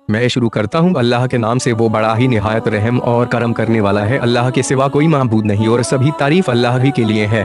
میں شروع کرتا ہوں اللہ کے نام سے، وہ بڑا ہی نہایت رحم اور کرم کرنے والا ہے۔ اللہ کے سوا کوئی معبود نہیں اور سبھی تعریف اللہ ہی کے لیے ہے۔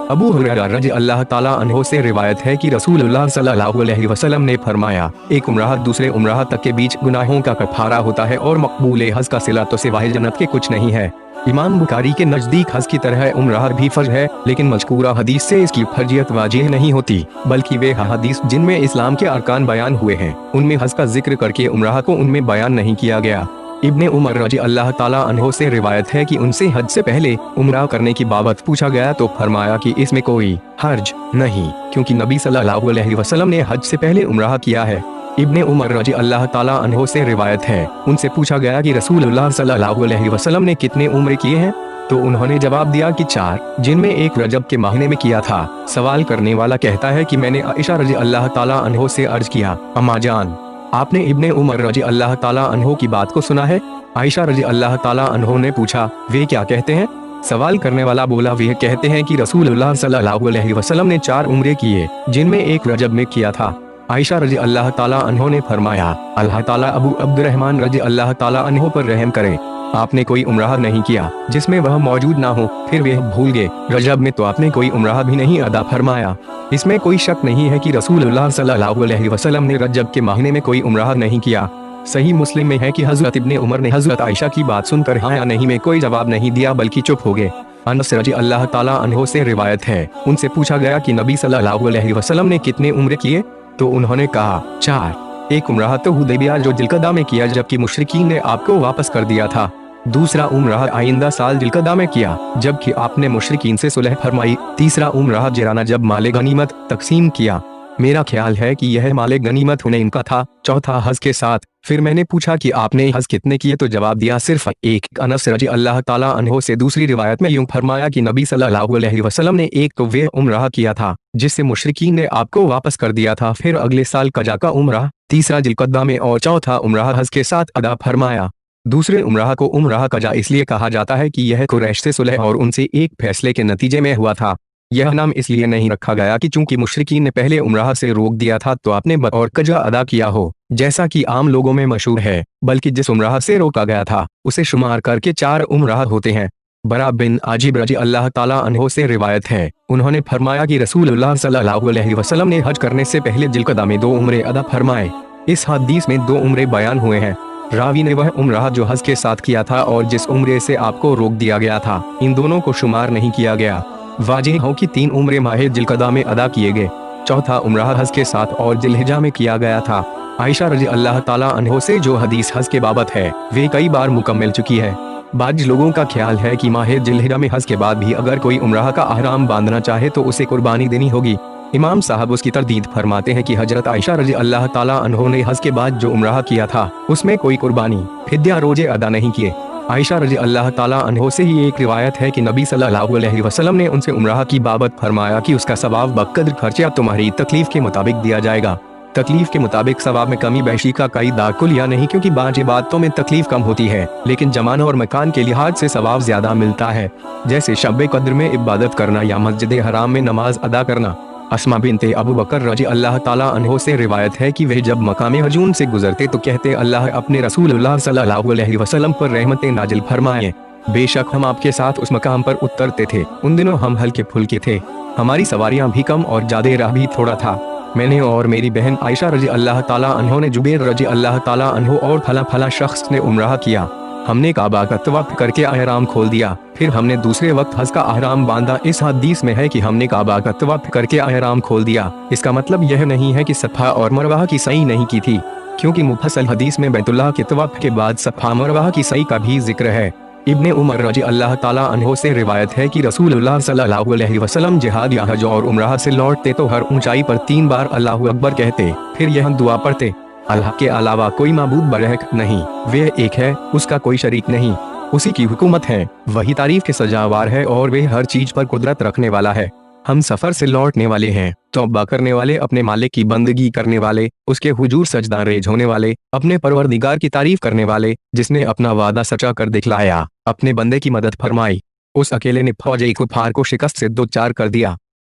ابو ہریرہ رضی اللہ تعالیٰ عنہ سے روایت ہے کہ رسول اللہ صلی اللہ علیہ وسلم نے فرمایا، ایک عمرہ دوسرے عمرہ تک کے بیچ گناہوں کا کفارہ ہوتا ہے اور مقبول حج کا صلہ تو سوائے جنت کے کچھ نہیں ہے۔ امام بخاری کے نزدیک حج کی طرح عمرہ بھی فرض ہے، لیکن مذکورہ حدیث سے اس کی فرضیت واضح نہیں ہوتی، بلکہ وہ حدیث جن میں اسلام کے ارکان بیان ہوئے ہیں ان میں حج کا ذکر کر کے عمرہ کو ان میں بیان نہیں کیا گیا۔ ابن عمر رضی اللہ تعالیٰ عنہ سے روایت ہے کہ ان سے حج سے پہلے عمرہ کرنے کی بابت پوچھا گیا تو فرمایا کہ اس میں کوئی حرج نہیں، کیونکہ نبی صلی اللہ علیہ وسلم نے حج سے پہلے عمرہ کیا ہے۔ ابن عمر رضی اللہ تعالیٰ عنہ سے روایت ہے، ان سے پوچھا گیا کہ رسول اللہ صلی اللہ علیہ وسلم نے کتنے عمرے کیے ہیں؟ تو انہوں نے جواب دیا کہ 4، جن میں ایک رجب کے مہینے میں کیا تھا۔ سوال کرنے والا کہتا ہے کہ میں نے عائشہ رضی اللہ تعالیٰ عنہ سے عرض کیا، اما جان، آپ نے ابن عمر رضی اللہ تعالیٰ عنہ کی بات کو سنا ہے؟ عائشہ رضی اللہ تعالیٰ عنہ نے پوچھا، وہ کیا کہتے ہیں؟ سوال کرنے والا بولا، وہ کہتے ہیں کہ رسول اللہ صلی اللہ علیہ وسلم نے 4 عمرے کیے، جن میں ایک رجب میں کیا تھا۔ عائشہ رضی اللہ تعالیٰ عنہ نے فرمایا، اللہ تعالیٰ ابو عبد الرحمن رضی اللہ تعالیٰ عنہ پر رحم کرے، آپ نے کوئی عمرہ نہیں کیا جس میں وہ موجود نہ ہو، پھر وہ بھول گئے۔ رجب میں تو آپ نے کوئی عمرہ بھی نہیں ادا فرمایا۔ اس میں کوئی شک نہیں ہے کہ رسول اللہ صلی اللہ علیہ وسلم نے رجب کے مہینے میں کوئی عمرہ نہیں کیا۔ صحیح مسلم میں ہے کہ حضرت ابن عمر نے حضرت عائشہ کی بات سن کر ہاں یا نہیں میں کوئی جواب نہیں دیا بلکہ چپ ہو گئے۔ انس رضی اللہ تعالیٰ عنہ سے روایت ہے، ان سے پوچھا گیا کہ نبی صلی اللہ علیہ وسلم نے کتنے عمرے کیے؟ تو انہوں نے کہا 4۔ ایک عمرہ تو حدیبیہ جو ذوالقعدہ میں کیا جبکہ مشرکین نے آپ کو واپس کر دیا تھا، دوسرا عمرہ آئندہ سال ذوالقعدہ میں کیا جبکہ آپ نے مشرکین سے صلح فرمائی، تیسرا عمرہ جرانہ جب مال غنیمت تقسیم کیا، میرا خیال ہے کہ یہ مال غنیمت ہونے ان کا تھا، چوتھا حج کے ساتھ۔ پھر میں نے پوچھا کہ آپ نے حج کتنے کیے تو جواب دیا صرف 1۔ انس رضی اللہ تعالیٰ عنہ سے دوسری روایت میں یوں فرمایا کہ نبی صلی اللہ علیہ وسلم نے ایک تو وہ عمرہ کیا تھا جس سے مشرکین نے آپ کو واپس کر دیا تھا، پھر اگلے سال قضا کا عمرہ، تیسرا ذوالقعدہ میں اور چوتھا عمرہ حج کے ساتھ ادا فرمایا۔ دوسرے عمرہ کو عمرہ قضا اس لیے کہا جاتا ہے کہ یہ قریش سے صلح اور ان سے ایک فیصلے کے نتیجے میں ہوا تھا۔ یہ نام اس لیے نہیں رکھا گیا کہ چونکہ مشرکین نے پہلے عمرہ سے روک دیا تھا تو آپ نے بطور قضا ادا کیا ہو، جیسا کہ عام لوگوں میں مشہور ہے، بلکہ جس عمرہ سے روکا گیا تھا اسے شمار کر کے 4 عمرہ ہوتے ہیں۔ برا بن عازب رضی اللہ تعالیٰ عنہ سے روایت ہے، انہوں نے فرمایا کہ رسول اللہ صلی اللہ علیہ وسلم نے حج کرنے سے پہلے ذوالقعدہ میں 2 عمرے ادا فرمائے۔ اس حدیث میں 2 عمرے بیان ہوئے ہیں۔ راوی نے وہ عمرہ جو حج کے ساتھ کیا تھا اور جس عمرے سے آپ کو روک دیا گیا تھا، ان دونوں کو شمار نہیں کیا گیا۔ واضح ہو کہ 3 عمرے ماہ ذوالقعدہ میں ادا کیے گئے، چوتھا عمرہ حج کے ساتھ اور ذی الحجہ میں کیا گیا تھا۔ عائشہ رضی اللہ تعالیٰ عنہ سے جو حدیث حج کے بابت ہے وہ کئی بار مکمل چکی ہے۔ بعض لوگوں کا خیال ہے کہ ماہ ذی الحجہ میں حج کے بعد بھی اگر کوئی عمرہ کا احرام باندھنا چاہے تو اسے قربانی دینی ہوگی۔ امام صاحب اس کی تردید فرماتے ہیں کہ حضرت عائشہ رضی اللہ تعالیٰ عنہ نے حج کے بعد جو عمرہ کیا تھا اس میں کوئی قربانی، فدیہ، روزے ادا نہیں کیے۔ عائشہ رضی اللہ تعالیٰ عنہ سے ہی ایک روایت ہے کہ نبی صلی اللہ علیہ وسلم نے ان سے عمرہ کی بابت فرمایا کہ اس کا ثواب بقدر خرچہ تمہاری تکلیف کے مطابق دیا جائے گا۔ تکلیف کے مطابق ثواب میں کمی بیشی کا کوئی داخلہ نہیں، کیونکہ بعض عبادتوں میں تکلیف کم ہوتی ہے لیکن زمان اور مکان کے لحاظ سے ثواب زیادہ ملتا ہے، جیسے شب قدر میں عبادت کرنا یا مسجد حرام میں نماز ادا کرنا۔ اسماء بنت ابو بکر رضی اللہ تعالیٰ عنہ سے روایت ہے کہ وہ جب مقام ہجون سے گزرتے تو کہتے، اللہ اپنے رسول اللہ صلی اللہ علیہ وسلم پر رحمتیں نازل فرمائے، بے شک ہم آپ کے ساتھ اس مقام پر اترتے تھے، ان دنوں ہم ہلکے پھلکے تھے، ہماری سواریاں بھی کم اور جادہ راہ بھی تھوڑا تھا۔ میں نے اور میری بہن عائشہ رضی اللہ تعالیٰ عنہ نے جبیر رضی اللہ تعالیٰ عنہ اور فلاں شخص نے عمرہ کیا، ہم نے کعبہ کا طواف کر کے احرام کھول دیا، پھر ہم نے دوسرے وقت حج کا احرام باندھا۔ اس حدیث میں ہے کہ ہم نے کعبہ کا طواف کر کے احرام کھول دیا، اس کا مطلب یہ نہیں ہے کہ صفا اور مروہ کی سعی نہیں کی تھی، کیونکہ مفصل حدیث میں بیت اللہ کے طواف کے بعد صفا مروہ کی سعی کا بھی ذکر ہے۔ ابن عمر رضی اللہ تعالیٰ عنہ سے روایت ہے کہ رسول اللہ صلی اللہ علیہ وسلم جہاد یا حج اور عمرہ سے لوٹتے تو ہر اونچائی پر 3 بار اللہ اکبر کہتے، پھر یہ دعا پڑھتے، اللہ کے علاوہ کوئی معبود برحق نہیں، وہ ایک ہے، اس کا کوئی شریک نہیں، اسی کی حکومت ہے، وہی تعریف کے سزاوار ہے اور وہ ہر چیز پر قدرت رکھنے والا ہے۔ ہم سفر سے لوٹنے والے ہیں، توبہ کرنے والے، اپنے مالک کی بندگی کرنے والے، اس کے حضور سجدہ ریز ہونے والے، اپنے پروردگار کی تعریف کرنے والے، جس نے اپنا وعدہ سچا کر دکھلایا، اپنے بندے کی مدد فرمائی، اس اکیلے نے فوج کفار کو شکست سے دوچار کر دیا۔